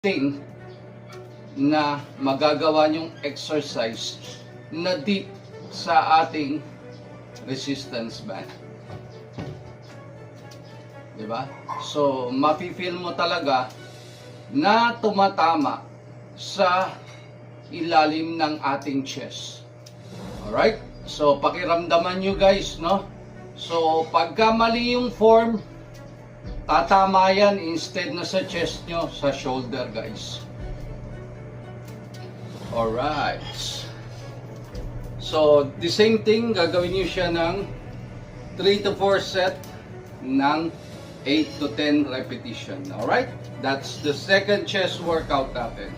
thing na magagawa nyong exercise na deep sa ating resistance band. Diba? So, mafe-feel mo talaga na tumatama sa ilalim ng ating chest. Alright? So, pakiramdaman nyo guys, no? So, pagka mali yung form, tatama yan instead na sa chest nyo, sa shoulder guys. Alright. So, the same thing, gagawin nyo siya ng 3 to 4 set ng 8 to 10 repetition. Alright? That's the second chest workout natin.